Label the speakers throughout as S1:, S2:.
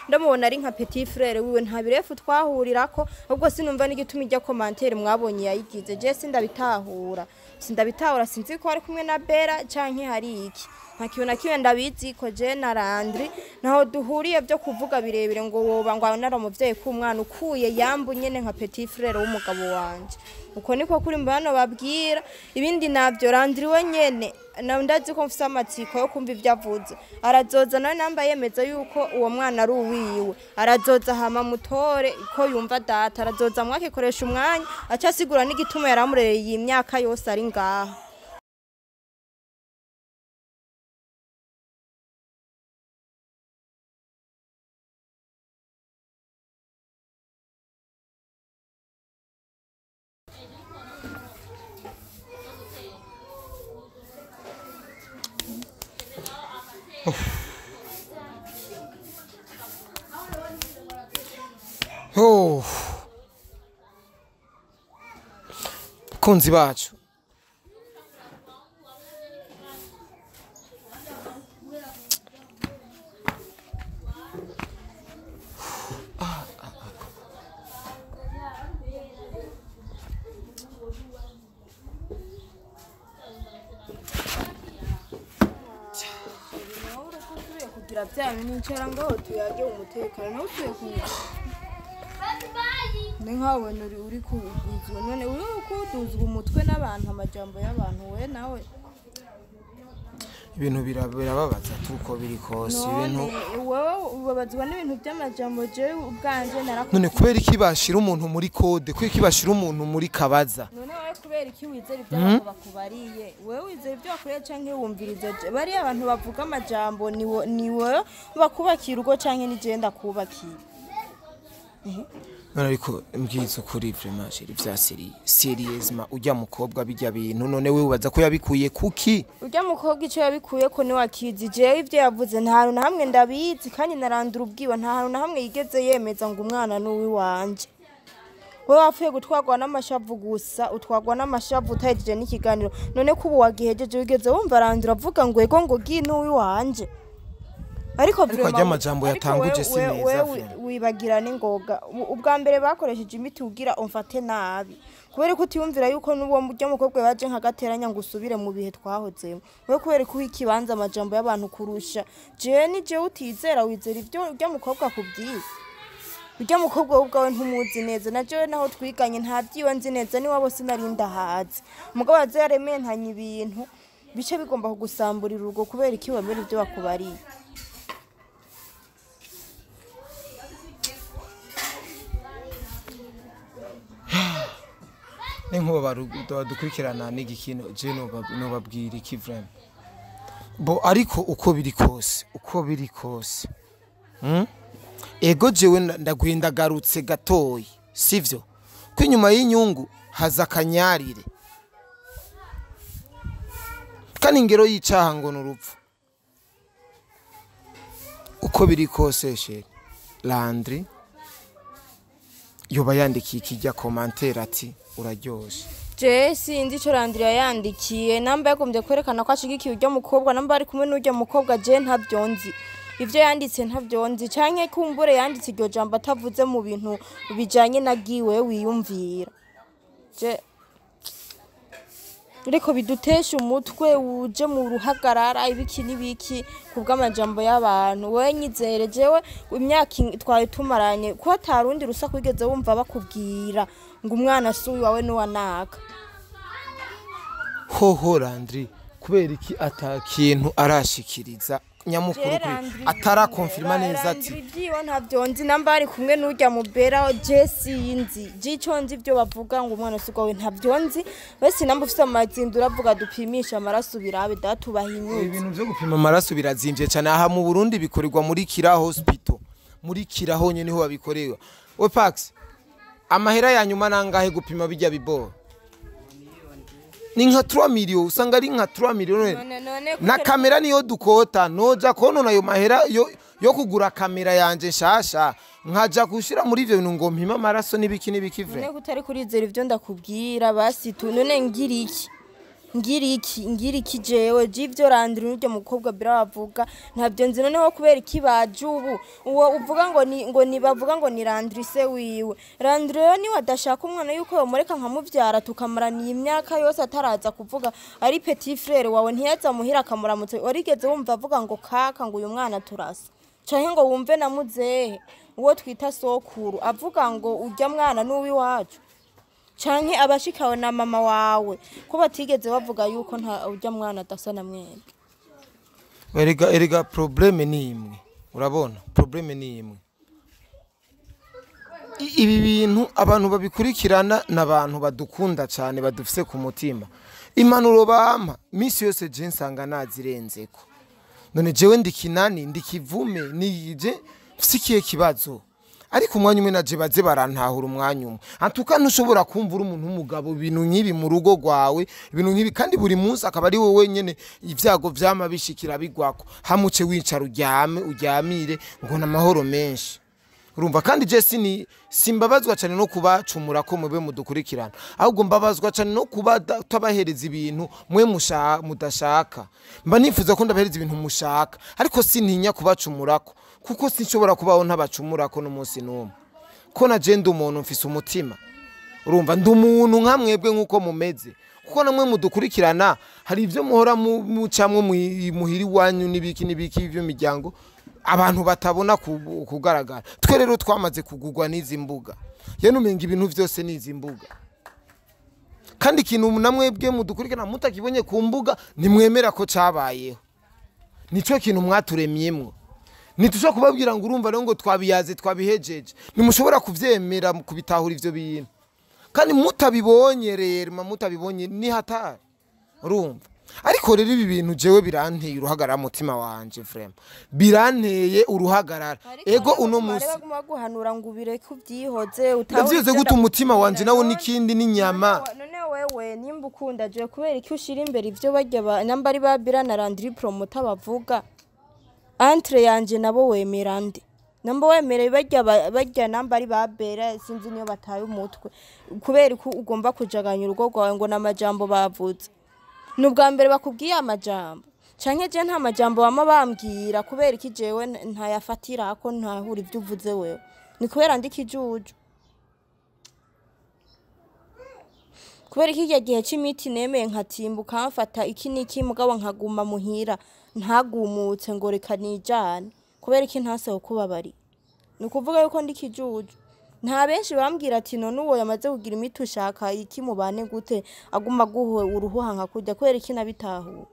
S1: ndamubona ari nka petit frère wiwe nta birefu twahurirako ubwo sinumva n'igituma ijya commentaire mwabonye yayigize je sindabitahura sinzi ko ari kumwe na Bera canke hari iki nta kintu na kimwe ndabizi ko je na Landry naho duhuriye byo kuvuga birebire ngo woba ngo nari umuvyeyi ku mwana ukuye yambu nyene nka petit frère w'umugabo wanje uko niko kuri mbano babwira ibindi navyo Landry we nyene ndazi ko mfise amatsiko yo kumva ivyo avuze arazoza nawe namba yemeza yuko uwo mwana ari uwiwe arazoza hama mutore ko yumva data arazoza mwake koresha umwanya aca asigura n'igituma yaramurereye imyaka yose ari ngaha
S2: Oh. Kunzi bacu.
S1: Bya nicara ngo tuyage umutekano utuye kunywa ninkawe uri kuguzwa none uri kuduzwa umutwe n'abantu amajambo y'abantu we nawe
S2: ibintu birababaza tuko biri kose ibintu
S1: wowe ubabazwa n'ibintu by'amajambo je ubwanje narakubwiye
S2: none kubera iki bashira umuntu muri code kubera iki bashira umuntu muri kabaza
S1: none wowe kubera iki wizera ibyo bakubariye wowe wizera ibyo bakuriye canke wumviriza bari abantu bavuga amajambo ni wowe bakubakira ugo canke nigenda kubakira
S2: ariko mbyiza ukuri vraiment shiri vya serieusement ujya mukobwa bijya bintu none we ubaza ko yabikuye kuki
S1: ujya mukobwa ico yabikuye ko ni wakizi je ivyo yavuze nta na hamwe ndabizi kandi narandura ubwiwa nta na hamwe yigeze yemeza ngo umwana n'uwi wanje we wapfuye gutwagwa n'amashavu gusa utwagwa n'amashavu utahejeje n'ikiganiro none kubu wagihejeje wigeze wumva arandura avuga ngo ego ngo gi n'uwi wanje ariko
S2: vraiment amajambo yatanguje sineza
S1: wibagira n'ingoga ubwa mbere bakoresheje imiti ugira umfate nabi kubera ko utiyumvira yuko n'uwo mujya mukobwa baje nkagateranya ngo usubire mu bihe twahozemo we kubera ko ikibanza amajambo y'abantu kurusha je utizera wizera ibyo ujya mukobwa kubwiye ujya mukobwa ubwawe ntumuzi neza na je naho twiganye nta byiwe nzi neza ni wabo sinarinda hazi umugabo aze yarementanye ibintu bice bigomba kugusamburira urugo kubera iki wemera ibyo bakubariye
S2: Nenko badukurikirana n'igikino je no babwira iki vraiment bo ariko uko biri kose ego jewe ndagwinda garutse gatoyi sivyo kwinyuma y'inyungu haza kanyarire kandi ingero yicaha ngo n'urupfu uko biri kose sheri Landry yoba yandikiye kijya commentaire ati uraryoshe
S1: je sinzi ico Landry yandikiye namba yagombye kwerekana ko ashigikiye ujya mukobwa namba ari kumwe n'ujya mukobwa je ntavyonzi ivyo yanditse ntavyonzi canke kumbure yanditse iryo jambo atavuze mu bintu bijanye na giwe wiyumvira je Reko bidutesha umutwe uje mu ruhagarara ibiki nibiki kubw'amajambo y'abantu we nyizere jewe imyaka twaye tumaranye ko atarundi rusa kwigeze wumva bakubwira ngo umwana suyi wawe no wanaka
S2: hoho Landry kubera iki atakintu arashikiriza nyamukuru atara confirma neza ati
S1: byiyo ntavyonzi namba ari kumwe n'ujya mu Bera Jesse yinzi gico nzi byo bavuga ngo umwana sugawe ntavyonzi wese namba ufite amazindu uravuga dupimisha amaraso birabe datubahinyuze
S2: ibintu byo gupima amaraso birazimvye cyane aha mu Burundi bikorerwa muri Kira hospital muri Kira honye niho babikorewa we Pax amahera ya nyuma nangahe gupima bijya bibora ni nka 3 million usanga ari nka 3 million na kamera niyo dukota noja kono nayo mahera yo kugura kamera yanje nshasha nkaja gushira muri ivyo bintu ngo mpima amaraso nibiki vre
S1: ne kutari kurizera ivyo ndakubwira basi tu none ngira iki ngira iki jewe jivyo Landry n'uryo mukobwa biravuga ntabyo nzi noneho kubera ikibaje ubu uwo uvuga ngo ni bavuga ngo ni Landry se wiwe Landry rero ni wadashaka umwana yuko yomureka nkamuvyara tukamarana imyaka yose ataraza kuvuga ari petit frère wawe ntiyaza muhira akamuramutse warigeze wumva avuga ngo kaka ngo uyu mwana turasa canke ngo wumve na muzehe uwo twita sokuru avuga ngo urya mwana n'uwi wacu canke abashikawe na mama wawe ko batigeze bavuga yuko nta urya mwana adasa na mwene
S2: erega probleme ni imwe urabona probleme ni imwe ibi bintu abantu babikurikirana n'abantu badukunda cyane badufise ku mutima impanuro bampa misi yose je nsanga nazirenzeko none jewe ndikinani ndikivume nije fisikiye kibazo ariko umwanya umwe naje baze barantahura umwanya umwe antuka ntushobora kumvura umuntu umugabo ibintu nkibi mu rugo rwawe ibintu nkibi kandi buri munsi akaba ari wowe nyene ivyago vyama bishikira bigwako hamuce wicara uryamire ngo namahoro menshi urumva kandi je simbabazwa cyane no kubacumura ko mube mudukurikirana ahubwo mbabazwa cyane no kuba tabahereza ibintu mwe mudashaka mba nifuza ko ndabahereza ibintu mushaka ariko sintinya kubacumurako kuko sinshobora kubaho ntabacumurako n'umunsi n'umwe ko na je ndi umuntu mfise umutima urumva ndi umuntu nka mwebwe nkuko mumeze kuko namwe mudukurikirana hari ivyo muhora mucamwe muhiri wanyu nibiki ivyo miryango abantu batabona kugaragara twe rero twamaze kugugwa n'izi mbuga yeno menga ibintu vyose n'izi mbuga kandi ikintu namwebwe mudukurikirana mutakibonye ku mbuga nimwemera ko cabayeho nico kintu mwaturemyemwo nitusha kubabwira ngo urumva rero ngo twabiyaze twabihejeje nimushobora kuvyemera kubitahura ivyo bintu kandi mutabibonye rero mutabibonye ni hatari urumva ariko rero ibi bintu jewe biranteye uruhagarara mutima wanje vraiment biranteye uruhagarara ego uno musi
S1: guhanura ngo ubireke ubyihoze
S2: utavuze gute umutima wanje nawo nikindi n'inyama
S1: none wewe nimba ukunda je kubera iki ushira imbere ivyo barya namba ari babira na LANDRY PROMOTER bavuga entre yanje nabo wemerande namba wemere barya namba ari babera sinzi niyo bataye umutwe kubera ko ugomba kujaganya urugo rwawe ngo namajambo bavuze nubwa mbere bakubwiye amajambo canke je nta majambo bama bambwira kubera iki jewe ntayafatira ko ntahura ivyo uvuze wewe ni kubera ndikijuju kubera iki gihe c'imiti nemeye nkatimbuka mfata iki niki mugabo nkaguma muhira ntagumutse ngo reka nijane kubera iki ntaseho kubabari ni kuvuga yuko ndikijuju nta benshi bambwira ati none uwo yamaze kugira imiti ushaka iki mubane gute aguma guhwe uruhuha nka kujya kwera iki nabitahu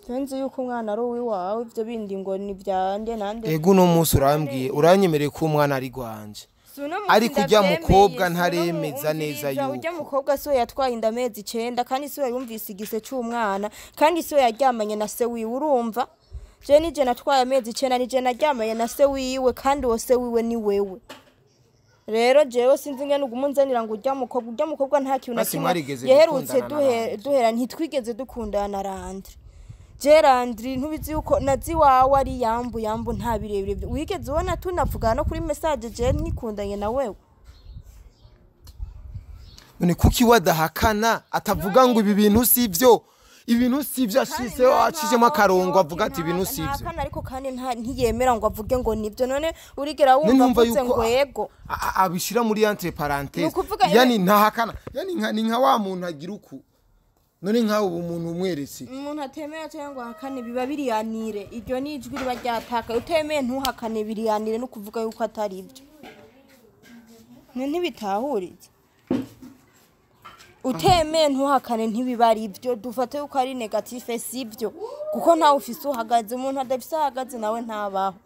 S1: Nzi yuko umwana ari uwiwawe ivyo bindi ngo ni vyande nande
S2: ego no musi urambwiye uranyemereye ko umwana ari gwanje ari kujya mukobwa ntaremeza neza yuko
S1: ujya mukobwa so yatwaye indamezi 9 kandi so yumvise igise cy'umwana kandi so yaryamanye na se wiwe urumva je nije natwaye amezi 9 nije naryamanye na se wiwe kandi wo se wiwe ni wewe rero jewe sinzi ngene ugumunzanira ngo ujya mukobwa nta kintu na kimwe yeherutse duhera ntitwigeze dukundana na Landry je Landry ntubizi yuko nazi wawe ari yambu nta birebire wigeze ubona tunavugana no kuri message je nikundanye na wewe
S2: none kuki wadahakana atavuga ngo ibi bintu sivyo ibintu sivyo ashise acishemo akarongo avuga ati ibintu sivyo
S1: akana ariko kandi ntiyemera ngo avuge ngo nivyo none urigera wumva mvuze ngo yego
S2: abishira muri entre parenthèse yani ntahakana yani nka wa muntu agira uku none nkaho umuntu umweretse
S1: umuntu atemeye cyangwa hakane biba biriyanire ibyo ni ijwi riba ryataka utemeye ntuhakane biriyanire no kuvuga yuko atari ibyo ntibitahurize utemeye ntuhakane ntibibari ibyo dufate yuko ari negative sibyo kuko ntawe ufise uhagaze umuntu adafise ahagaze nawe ntabaho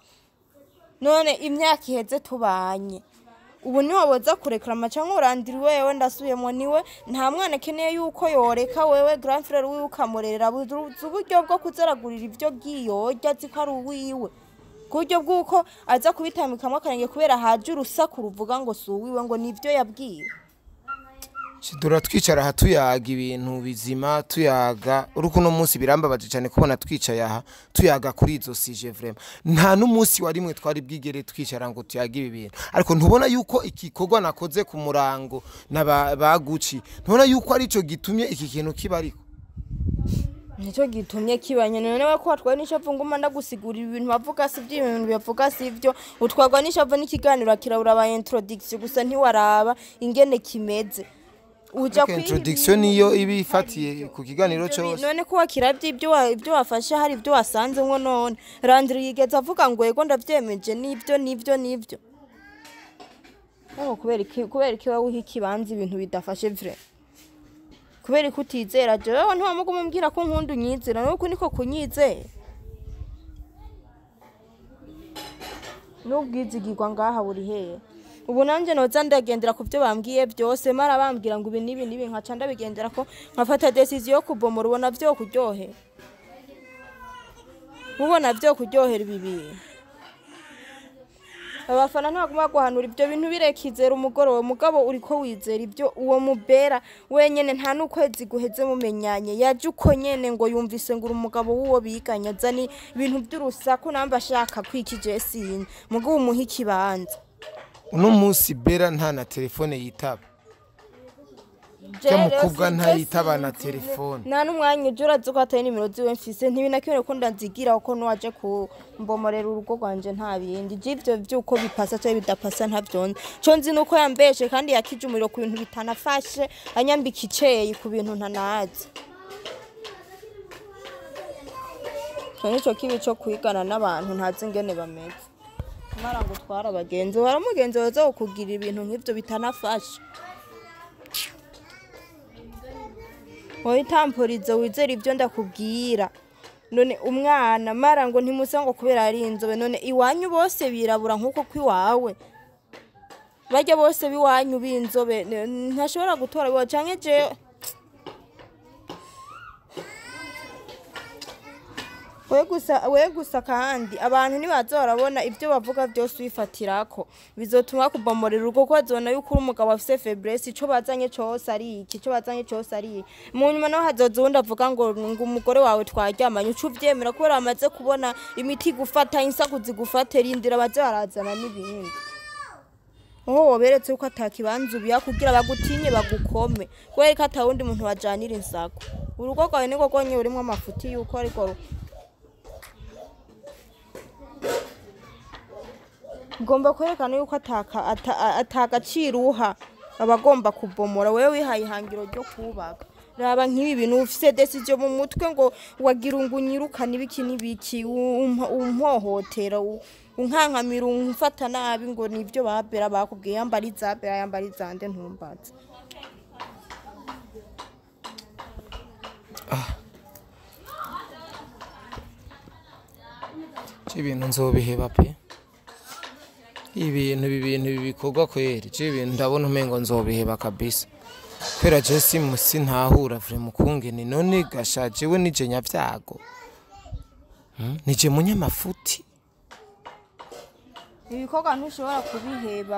S1: none imyaka iheze tubanye ubu niwe waza kurekama cyangwa Landry wewe ndasubiyemo niwe nta mwana keneye yuko yoreka wewe grand frère wiwe ukamurerera uburyo bwo kuzaragurira ibyo bwiyojya ziko ari uwiwe kuryo bwuko aza kubitamikamo akarenge kubera haje urusaku ruvuga ngo si uwiwe ngo nivyo yabwiye
S2: Shidura twicara aha tuyaga ibintu bizima tuyaga urukuno munsi birambabaje cyane kubona twicaye aha tuyaga kuri izo sije vraiment nta n'umunsi warimwe twari bwigere twicara ngo tuyaga ibi bintu ariko ntubona yuko ikikorwa nakoze ku murango baguci ntubona yuko ari cyo gitumye iki kintu kibariko
S1: nicyo gitumye kibanye none we ko watwaye n'ishavu nguma ndagusigurira ibintu bavuga si ibintu bivuga si ibyo utwagwa n'ishavu n'ikiganiro kirabura ba introduction gusa ntiwaraba ingene kimeze uja
S2: ku introduction niyo ibifatiye ku kiganiro cyose
S1: none ko wakiravye ibyo wafashe hari ibyo wasanze ngo none Landry yigeze avuga ngo yego ndavyemeje nivyo kubera iki wowe ikibanza ibintu bidafashe vrai kubera ko utizera jewe ntiwamuga mumbwira ko nkunda unyizera nuko niko kunyizera n'ubwizigirwa ngaha buri hehe ubu nanje noza ndagendera ku byo bambwiye byose mara bambwira ngo ibi nibi nkaca ndabigendera ko nkafata decision yo kubomora ubona byo kuryohe ubona byo kuryohera ibi abafana ntaguma guhanura ibyo bintu birekizera umugore we mugabo uriko wizera ibyo uwo mubera wenyene nta n'ukwezi guheze mumenyanye yaje uko nyene ngo yumvise ngo umugabo wuwo biganya zani ibintu by'urusaku namba ashaka kwikije sinye mugabo umuha ikibanza
S2: uno munsi bera nta na telefone yitaba mukubwa ntayitaba na telefone
S1: nta n'umwanya uje urazi ko hatari nimero ziwe mfise ntibinakibone ko ndanzigira ko nwaje kumbomorera urugo rwanje nta bindi ivyo vyuko bipasa cyangwa bidapasa ntavyonze co nzi nuko yambeshe kandi yakije umuriro ku bintu bitanafashe anyambika iceye ku bintu ntanazi nico kibi co kwigana n'abantu ntazi ingene bameze mara ngo twara abagenzi baramugenzi baza kukugira ibintu nk'ivyo bitanafashe wowe tamporizo wizera ibyo ndakubwira none umwana mara ngo ntimusa ngo kubera ari inzobe none iwanyu bose birabura nkuko kwiwawe bajya bose biwanyu binzobe ntashobora gutora biwa canke je we gusa kandi abantu ntibazorabona ibyo bavuga byose wifatirako bizotuma kubomorera urugo ko bazona yuko umugabo afise faiblesse ico bazanye cyose ari iki cyo bazanye cyose ari mu nyuma no hazoza undi avuga ngo umugore wawe twaryamanye ucu vyemera ko amaze kubona imiti gufata insakuzi gufata rindira baje barazana n'ibindi woberetse uko atakibanza ubiya kugira bagutinye bagukome kwereka atawundi muntu wajanira insako urugo rwawe niko konye urimo amafuti yuko ariko ngomba kwerekana yuko atagaciro uha abagomba kubomora wewe wihaye ihangiro ryo kubaka raba nk'ibi bintu ufise decision mu mutwe ngo wagira ungunyirukana ibiki nibiki umpohotera unkankamira umfata nabi ngo nivyo babera bakubwiye yambari zabera yambari zande ntumbaza
S2: ibintu nzobiheba pe ibintu bikorwa kweri ibintu ndabona umengo nzobiheba kabisa kwera je simusi ntahura vre mukungene none gashaje we nije nyavyago nije munyamafuti
S1: ibikorwa ntushobora kubiheba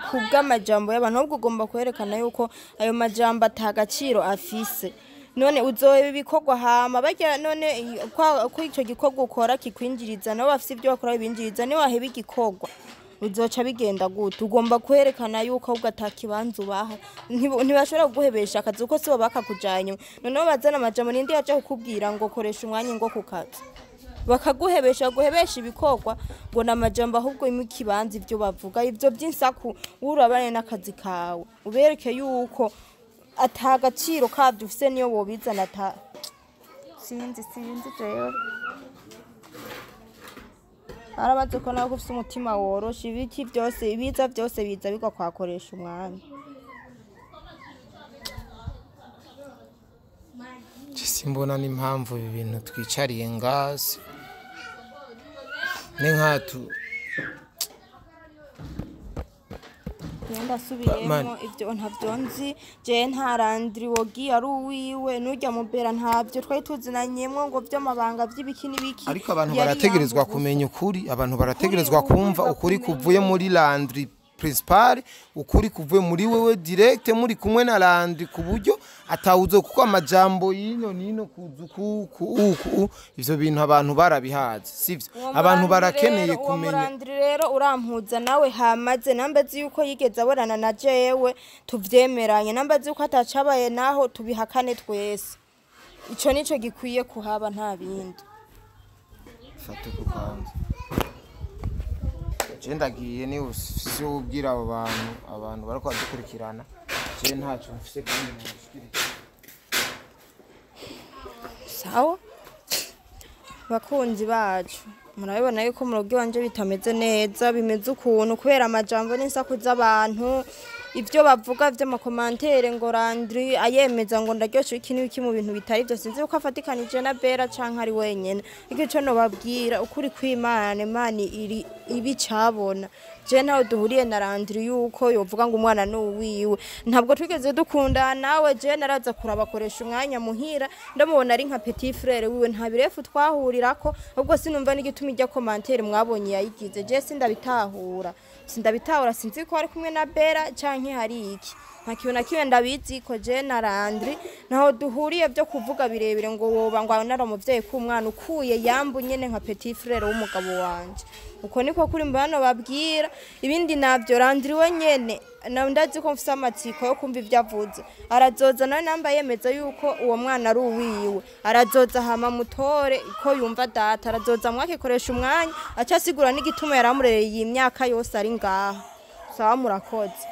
S1: kubw'amajambo y'abantu ahubwo ugomba kwerekana yuko ayo majambo atagaciro afise none uzoheba ibikorwa hama bajya none ko ico gikorwa ukora kikwinjiriza nabo bafise ibyo bakora binjiriza ni waheba igikorwa uzoca bigenda gute ugomba kwerekana yuko ahubwo atakibanza ubaha ntibashobora kuguhebesha akazi uko sibo bakakujanye noneho bazana amajambo nindi yaje kukubwira ngo koresha umwanya ngo kukazi bakaguhebesha guhebesha ibikorwa ngo namajambo ahubwo imikibanza ibyo bavuga ivyo by'insaku urabane n'akazi kawe ubereke yuko atagaciro kabyo ufise niyo bobizana sinzi jewe arabaze ko nawe ufise umutima woroshe ibiki byose ibiza byose biza biko kwakoresha umwanya
S2: simbona n'impamvu ibi bintu twicariye ngasi ni nkatu
S1: ndasubiyemo ibyo ntavyonzi je nta Landry wogi ari uwiwe nujya mubera ntabyo twari tuzinanyemwo ngo vy'amabanga vy'ibiki n'ibiki
S2: ariko abantu barategerezwa kumenya ukuri abantu barategerezwa kumva ukuri kuvuye muri Landry principal ukuri kuvuye muri wewe direct muri kumwe na Landry ku buryo atawuzo kuko amajambo yino nino kuzuku ivyo bintu abantu barabihaze sivyo abantu barakeneye kumenya
S1: Landry rero urampuza nawe hamaze nambazi yuko yigeze aborana na jewe tuvyemeranye nambazi yuko atacabaye naho tubihakane twese ico nico gikwiye kuhaba nta bindi
S2: fate kukanza je ndagiye ni usi ubwira abo abantu bariko badukurikirana je ntaco mfise kumenya
S1: sawa bakunzi bacu murabibona yuko mu rugo wanje bitameze neza bimeze ukuntu kubera amajambo n'insaku z'abantu ivyo bavuga vy'amakomantere ngo Landry ayemeza ngo ndaryoshe iki n'iki mu bintu bitari byo sinzi uko afatikanije na Bera canke ari wenyene igico no babwira ukuri kw'Imana mani iri ibicabona je nawe duhuriye na Landry yuko yovuga ngo umwana n'uwiwe ntabwo twigeze dukundana nawe je naraza kurabakoresha umwanya muhira ndamubona ari nka petit frère wiwe nta birefu twahurirako ubwo sinumva n'igituma ijya commentaire mwabonye yayigize je sindabitahura sinzi ko ari kumwe na Bera canke hari iki ntakiyo nakiwe ndabizi ko je na Landry naho duhuriye byo kuvuga birebire ngo woba ngo naro muvyeyi ku mwana ukuye yambu nyene nka petit frère w'umugabo wanje uko niko kuri mbano babwira ibindi navyo Landry wenyene na ndazi ko mfise amatsiko yo kumva ivyo avuze arazoza nawe namba yemeza yuko uwo mwana ari uwiwe arazoza hama mutore ko yumva data arazoza mwakikoresha umwanya aca asigura n'igituma yaramurereye iyi myaka yose ari ngaha sawa murakoze